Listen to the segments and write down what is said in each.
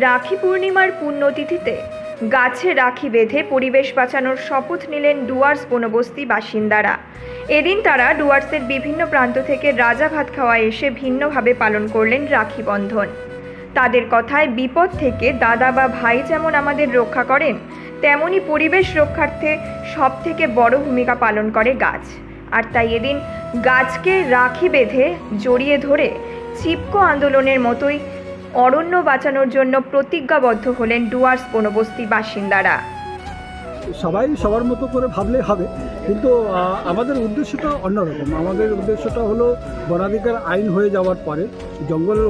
রাখি পূর্ণিমার পুণ্যতিথিতে গাছে রাখি বেঁধে পরিবেশ বাঁচানোর শপথ নিলেন ডুয়ার্স বনবস্তি বাসিন্দারা। এদিন তারা ডুয়ার্সের বিভিন্ন প্রান্ত থেকে রাজাভাতখাওয়ায় এসে ভিন্নভাবে পালন করলেন রাখি বন্ধন। তাদের কথায় বিপদ থেকে দাদা বা ভাই যেমন আমাদের রক্ষা করেন, তেমনি পরিবেশ রক্ষার্থে সবথেকে বড় ভূমিকা পালন করে গাছ। আর তাই এদিন গাছকে রাখি বেঁধে জড়িয়ে ধরে চিপকো আন্দোলনের মতোই অরণ্য বাঁচানোর জন্য প্রতিজ্ঞাবদ্ধ হলেন ডুয়ার্স বনবস্তি বাসিন্দারা। সবাই সবার মতো করে ভাবলে হবে, কিন্তু আমাদের উদ্দেশ্যটা অন্যরকম। আমাদের উদ্দেশ্যটা হলো বনাধিকার আইন হয়ে যাওয়ার পরে জঙ্গলের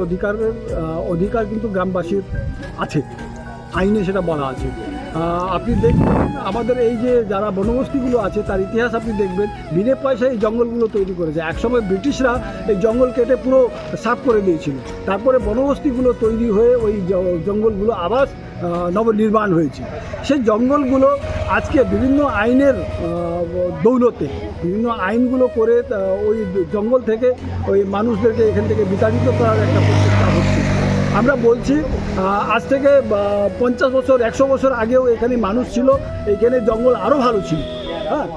অধিকার কিন্তু গ্রামবাসীর আছে, আইনে সেটা বলা আছে। আপনি দেখবেন আমাদের এই যে যারা বনবস্তিগুলো আছে তার ইতিহাস আপনি দেখবেন, বিনা পয়সায় এই জঙ্গলগুলো তৈরি করেছে। একসময় ব্রিটিশরা এই জঙ্গল কেটে পুরো সাফ করে দিয়েছিল, তারপরে বনবস্তিগুলো তৈরি হয়ে ওই জঙ্গলগুলো আবার নবনির্মাণ হয়েছে। সেই জঙ্গলগুলো আজকে বিভিন্ন আইনের দৌলতে বিভিন্ন আইনগুলো করে ওই জঙ্গল থেকে ওই মানুষদেরকে এখান থেকে বিতাড়িত করার একটা প্রচেষ্টা হচ্ছে। আমরা বলছি আজ থেকে 50 বছর 100 বছর আগেও এখানে মানুষ ছিল, এইখানে জঙ্গল আরও ভালো ছিল। হ্যাঁ,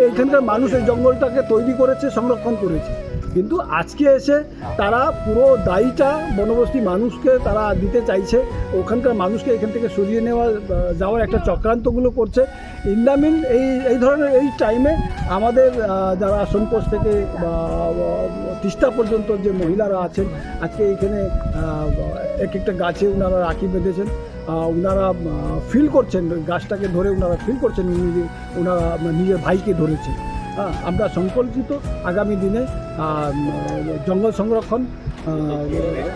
এইখানকার মানুষ এই জঙ্গলটাকে তৈরি করেছে, সংরক্ষণ করেছে, কিন্তু আজকে এসে তারা পুরো দায়ীটা বনবস্তি মানুষকে তারা দিতে চাইছে। ওখানকার মানুষকে এখান থেকে সরিয়ে যাওয়ার একটা চক্রান্তগুলো করছে। ইন্দামিন এই ধরনের এই টাইমে আমাদের যারা সোমকোষ থেকে তিস্তা পর্যন্ত যে মহিলারা আছেন, আজকে এইখানে এক একটা গাছে ওনারা রাখি বেঁধেছেন। ওনারা ফিল করছেন, গাছটাকে ধরে ওনারা ফিল করছেন ওনারা নিজের ভাইকে ধরেছেন। আমরা সংকল্পিত আগামী দিনে জঙ্গল সংরক্ষণ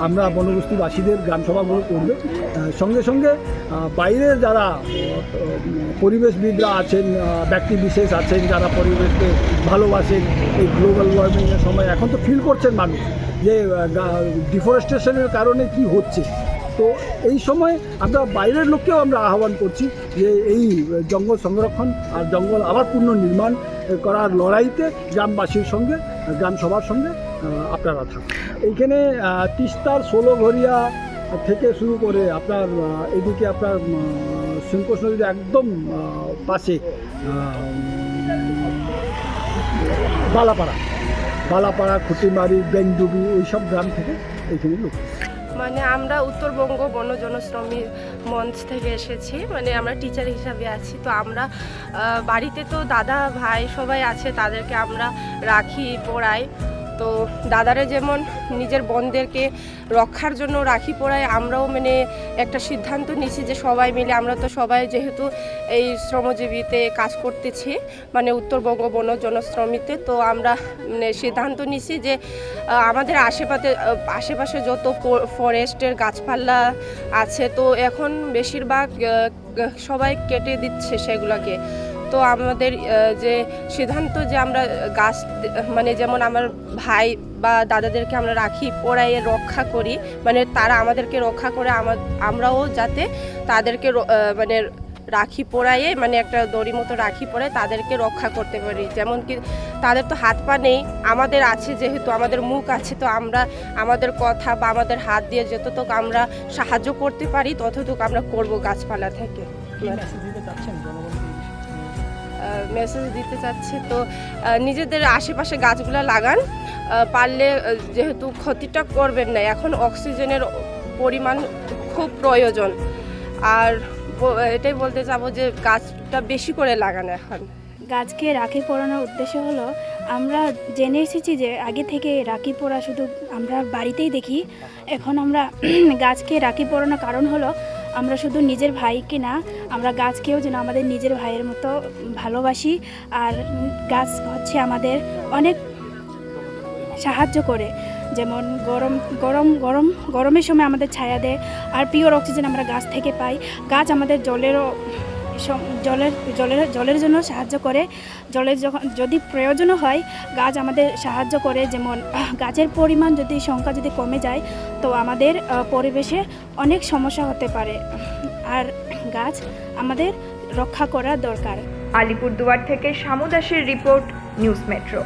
আমরা বনবস্তিবাসীদের গ্রামসভাগুলো করবে। সঙ্গে সঙ্গে বাইরের যারা পরিবেশবিদরা আছেন, ব্যক্তি বিশেষ আছেন যারা পরিবেশকে ভালোবাসেন, এই গ্লোবাল ওয়ার্মিংয়ের সময় এখন তো ফিল করছেন মানুষ যে ডিফরেস্টেশনের কারণে কি হচ্ছে। তো এই সময় আমরা বাইরের লোককেও আমরা আহ্বান করছি যে এই জঙ্গল সংরক্ষণ আর জঙ্গল আবার পুনর্নির্মাণ করার লড়াইতে গ্রামবাসীর সঙ্গে গ্রামসভার সঙ্গে আপনারা থাকুন। এইখানে তিস্তার 16 ঘরিয়া থেকে শুরু করে আপনার এদিকে আপনার সোমকোষ নদীর একদম পাশে বালাপাড়া খুঁটিমারি বেংডুবি ওইসব গ্রাম থেকে এইখানে লোক। মানে আমরা উত্তরবঙ্গ বন জনশ্রমিক মঞ্চ থেকে এসেছি, মানে আমরা টিচার হিসাবে আছি। তো আমরা বাড়িতে তো দাদা ভাই সবাই আছে, তাদেরকে আমরা রাখি পরাই। তো দাদারা যেমন নিজের বোনদেরকে রক্ষার জন্য রাখি পরায়, আমরাও মানে একটা সিদ্ধান্ত নিছি যে সবাই মিলে, আমরা তো সবাই যেহেতু এই শ্রমজীবীতে কাজ করতেছি, মানে উত্তরবঙ্গ বন জনশ্রমিতে, তো আমরা মানে সিদ্ধান্ত নিছি যে আমাদের আশেপাশে যত ফরেস্টের গাছপালা আছে, তো এখন বেশিরভাগ সবাই কেটে দিচ্ছে সেগুলোকে। তো আমাদের যে সিদ্ধান্ত যে আমরা গাছ মানে যেমন আমার ভাই বা দাদাদেরকে আমরা রাখি পরাইয়ে রক্ষা করি, মানে তারা আমাদেরকে রক্ষা করে, আমরাও যাতে তাদেরকে মানে রাখি পরাইয়ে মানে একটা দড়ি মতো রাখি পরায় তাদেরকে রক্ষা করতে পারি। যেমন কি তাদের তো হাত পা নেই, আমাদের আছে, যেহেতু আমাদের মুখ আছে, তো আমরা আমাদের কথা বা আমাদের হাত দিয়ে যতটুকু আমরা সাহায্য করতে পারি ততটুকু আমরা করব গাছপালা থেকে। মেসেজ দিতে চাচ্ছি তো নিজেদের আশেপাশে গাছগুলো লাগান, পারলে যেহেতু ক্ষতিটা করবেন না। এখন অক্সিজেনের পরিমাণ খুব প্রয়োজন, আর এটাই বলতে চাবো যে গাছটা বেশি করে লাগানো। এখন গাছকে রাখি পরানোর উদ্দেশ্য হলো, আমরা জেনে এসেছি যে আগে থেকে রাখি পরা শুধু আমরা বাড়িতেই দেখি। এখন আমরা গাছকে রাখি পরানোর কারণ হলো, আমরা শুধু নিজের ভাইকে না, আমরা গাছকেও যেন আমাদের নিজের ভাইয়ের মতো ভালোবাসি। আর গাছ হচ্ছে আমাদের অনেক সাহায্য করে, যেমন গরমের সময় আমাদের ছায়া দেয়, আর পিওর অক্সিজেন আমরা গাছ থেকে পাই। গাছ আমাদের জলের জন্য সাহায্য করে। যদি প্রয়োজনও হয় গাছ আমাদের সাহায্য করে। যেমন গাছের পরিমাণ সংখ্যা যদি কমে যায়, তো আমাদের পরিবেশে অনেক সমস্যা হতে পারে, আর গাছ আমাদের রক্ষা করা দরকার। আলিপুরদুয়ার থেকে শামু দাসের রিপোর্ট, নিউজ মেট্রো।